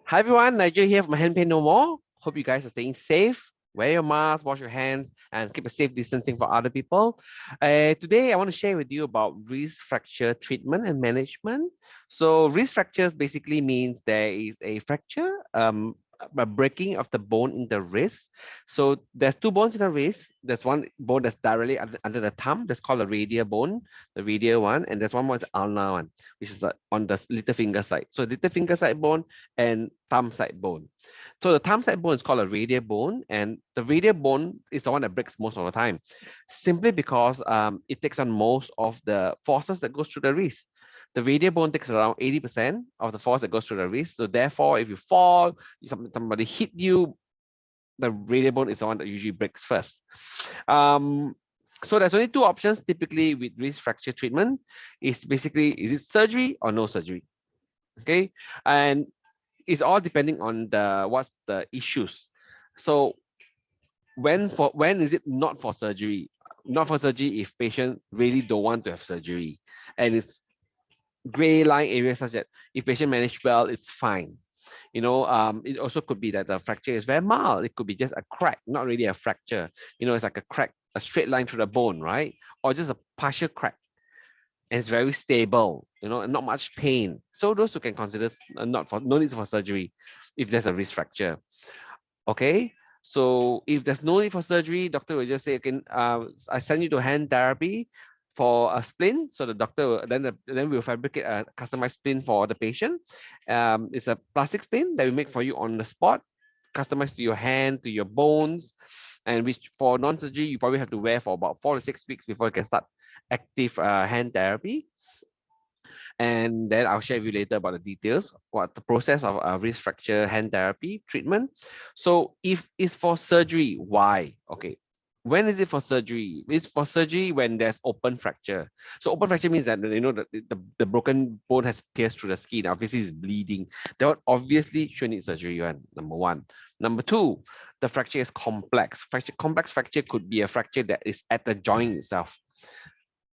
Hi everyone, Nigel here from Hand Pain No More. Hope you guys are staying safe. Wear your mask, wash your hands, and keep a safe distancing for other people. Today, I want to share with you about wrist fracture treatment and management. So, wrist fractures basically means there is a fracture, a breaking of the bone in the wrist. So, there's two bones in the wrist. There's one bone that's directly under the thumb. That's called a radial bone, the radial one, and there's one more, the ulnar one, which is on the little finger side. So, little finger side bone and thumb side bone. So the thumb side bone is called a radial bone, and the radial bone is the one that breaks most of the time, simply because it takes on most of the forces that goes through the wrist. The radial bone takes around 80% of the force that goes through the wrist. So therefore, if you fall, somebody hit you, the radial bone is the one that usually breaks first. Um, so there's only two options typically with wrist fracture treatment. Is basically, is it surgery or no surgery? Okay, and it's all depending on the what's the issues. So when is it not for surgery? Not for surgery if patient really don't want to have surgery, and it's gray line areas such that if patient manage well, it's fine. It also could be that the fracture is very mild. It could be just a crack, not really a fracture. It's like a crack, a straight line through the bone, right? Or just a partial crack, and it's very stable, and not much pain. So those who can consider not for no need for surgery if there's a wrist fracture. Okay. So if there's no need for surgery, doctor will just say, okay, I send you to hand therapy for a splint. So the doctor will, then we'll fabricate a customized splint for the patient. It's a plastic splint that we make for you on the spot, customized to your hand, to your bones, and which for non-surgery you probably have to wear for about 4 to 6 weeks before you can start active hand therapy. And then I'll share with you later about the details, what the process of wrist fracture hand therapy treatment. So if it's for surgery, why? Okay. When is it for surgery? It's for surgery when there's open fracture. So open fracture means that the broken bone has pierced through the skin. Obviously, it's bleeding. That would obviously should need surgery. Number one. Number two, the fracture is complex. Complex fracture could be a fracture that is at the joint itself.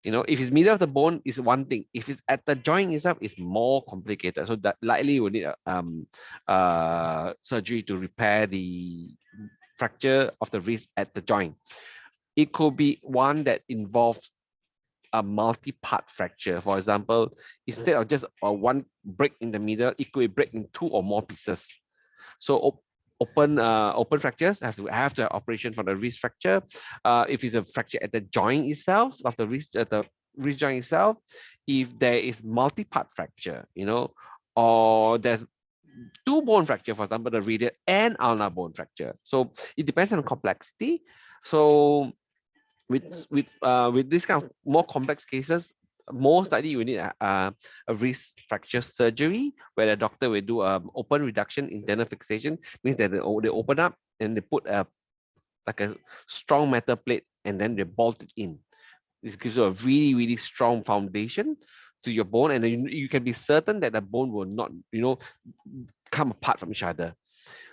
If it's middle of the bone is one thing. If it's at the joint itself, it's more complicated. So that likely will need a surgery to repair the fracture of the wrist at the joint. It could be one that involves a multi-part fracture. For example, instead of just a one break in the middle, it could break in two or more pieces. So open fractures have to have operation for the wrist fracture. If it's a fracture at the joint itself of the wrist joint itself, if there is multi-part fracture, or there's two bone fracture, for example, the radial and ulnar bone fracture. So it depends on the complexity. So with this kind of more complex cases, most likely you need a wrist fracture surgery where the doctor will do open reduction internal fixation, means that they open up and they put like a strong metal plate and then they bolt it in. This gives you a really, really strong foundation to your bone, and then you can be certain that the bone will not, come apart from each other.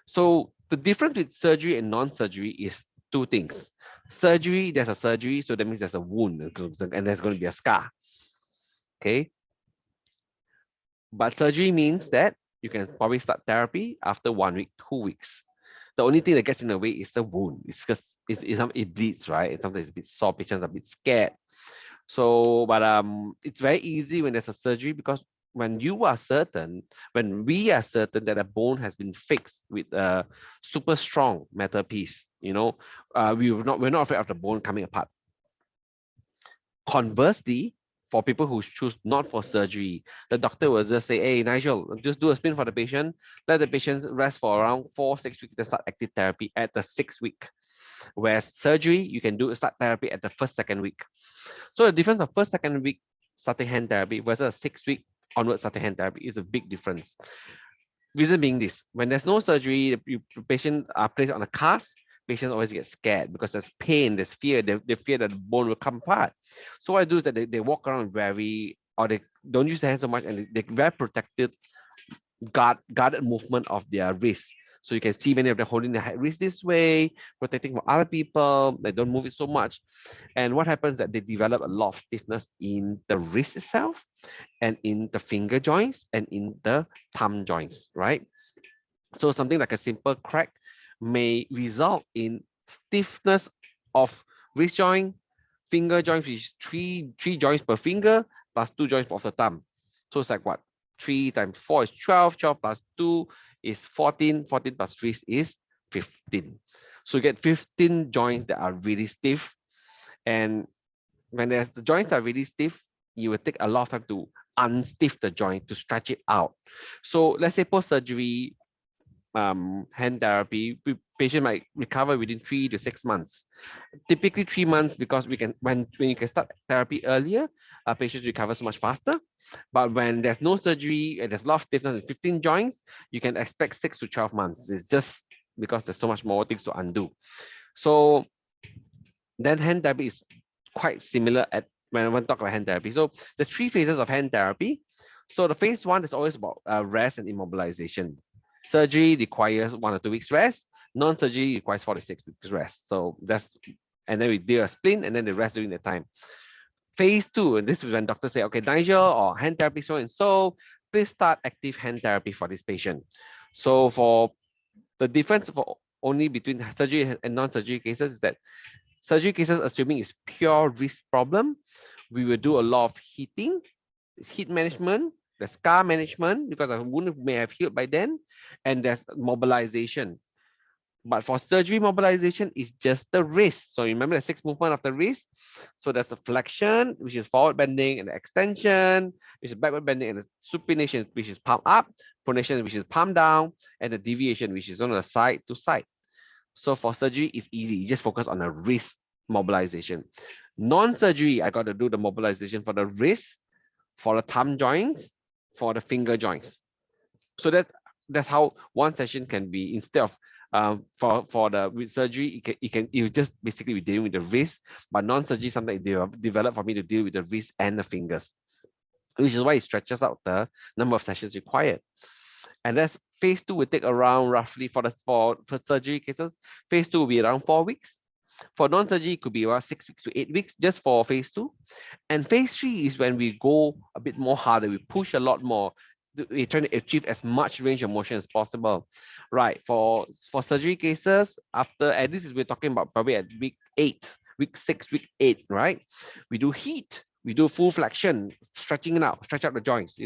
So the difference with surgery and non-surgery is two things. Surgery, there's a surgery, so that means there's a wound and there's going to be a scar. Okay. But surgery means that you can probably start therapy after 1 week, 2 weeks. The only thing that gets in the way is the wound. It's because it bleeds, right? Sometimes it's a bit sore, patients are a bit scared. So, but it's very easy when there's a surgery because when we are certain that a bone has been fixed with a super strong metal piece, we're not afraid of the bone coming apart. Conversely, for people who choose not for surgery, the doctor will just say, hey, Nigel, just do a spin for the patient, let the patient rest for around 4 6 weeks to start active therapy at the 6th week. Whereas surgery, you can start therapy at the first, second week. So the difference of first, second week starting hand therapy versus a 6th week onward starting hand therapy is a big difference. Reason being this, when there's no surgery, the patient are placed on a cast, patients always get scared because there's pain, there's fear, they fear that the bone will come apart. So what I do is that they walk around or they don't use their hands so much, and they're very protected, guarded movement of their wrist. So you can see many of them holding their wrist this way, protecting from other people. They don't move it so much. And what happens is that they develop a lot of stiffness in the wrist itself, and in the finger joints, and in the thumb joints, right? So something like a simple crack may result in stiffness of wrist joint, finger joints, which is three joints per finger plus two joints of the thumb. So it's like what? 3 times 4 is 12, 12 plus 2 is 14, 14 plus 3 is 15. So you get 15 joints that are really stiff. And when there's the joints are really stiff, you will take a lot of time to unstiff the joint to stretch it out. So let's say post-surgery hand therapy, patient might recover within 3 to 6 months. Typically 3 months because we can when you can start therapy earlier, patients recover so much faster. But when there's no surgery and there's a lot of stiffness in 15 joints, you can expect 6 to 12 months. It's just because there's so much more things to undo. So then hand therapy is quite similar at when I talk about hand therapy. So the three phases of hand therapy. So the phase one is always about rest and immobilization. Surgery requires 1 or 2 weeks rest. Non-surgery requires 4 to 6 weeks rest. So that's and then we do a splint and then the rest during the time. Phase two, and this is when doctors say, okay, Nigel or hand therapy so and so, please start active hand therapy for this patient. So for the difference for only between surgery and non-surgery cases is that surgery cases, assuming it's pure wrist problem, we will do a lot of heating, heat management, the scar management because a wound may have healed by then, and there's mobilization. But for surgery mobilization, it's just the wrist. So remember the 6 movement of the wrist. So there's the flexion, which is forward bending, and the extension, which is backward bending, and the supination, which is palm up, pronation, which is palm down, and the deviation, which is on the side to side. So for surgery, it's easy. You just focus on the wrist mobilization. Non-surgery, I got to do the mobilization for the wrist, for the thumb joints, for the finger joints. So that's how one session can be instead of for the with surgery, you just basically be dealing with the wrist, but non-surgery sometimes they develop for me to deal with the wrist and the fingers, which is why it stretches out the number of sessions required. And that's phase two will take around roughly for surgery cases. Phase two will be around 4 weeks. For non-surgery, it could be about 6 weeks to 8 weeks just for phase two. And phase three is when we go a bit more harder. We push a lot more. We're trying to achieve as much range of motion as possible. Right. For surgery cases, after and this is we're talking about probably at week 8, week 6, week 8, right? We do heat, we do full flexion, stretching it out, stretch out the joints,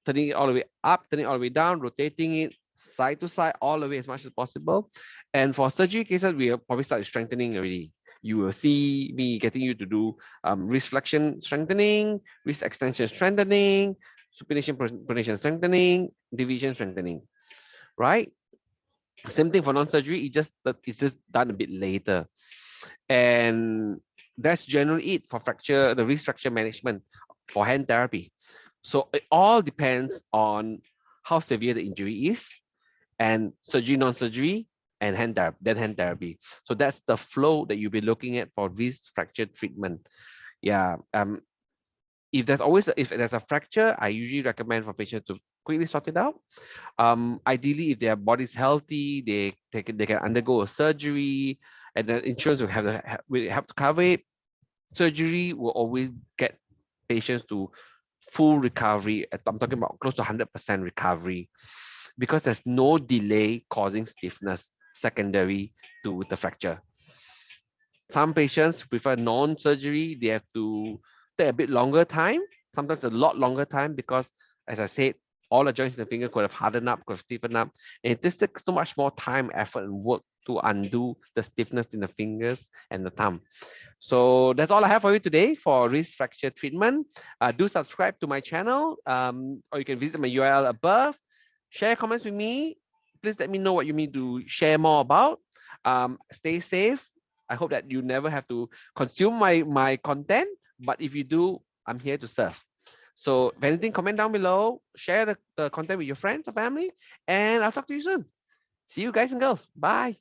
turning it all the way up, turning it all the way down, rotating it side to side, all the way as much as possible. And for surgery cases, we will probably start strengthening already. You will see me getting you to do wrist flexion strengthening, wrist extension strengthening, supination, pronation strengthening, deviation strengthening, right? Same thing for non-surgery, it's just done a bit later. And that's generally it for the wrist fracture management for hand therapy. So it all depends on how severe the injury is, and surgery, non-surgery, and hand therapy. So that's the flow that you'll be looking at for wrist fracture treatment. Yeah. If there's a fracture, I usually recommend for patients to quickly sort it out. Ideally, if their body's healthy, they can undergo a surgery, and the insurance will have to cover it. Surgery will always get patients to full recovery. I'm talking about close to 100% recovery because there's no delay causing stiffness secondary to the fracture. Some patients prefer non-surgery. They have to take a bit longer time, sometimes a lot longer time because, as I said, all the joints in the finger could have hardened up, could have stiffened up. And it just takes so much more time, effort, and work to undo the stiffness in the fingers and the thumb. So that's all I have for you today for wrist fracture treatment. Do subscribe to my channel, or you can visit my URL above. Share comments with me. Please let me know what you need to share more about. Stay safe. I hope that you never have to consume my content, but if you do, I'm here to serve. So if anything, comment down below, share the content with your friends or family, and I'll talk to you soon. See you guys and girls. Bye.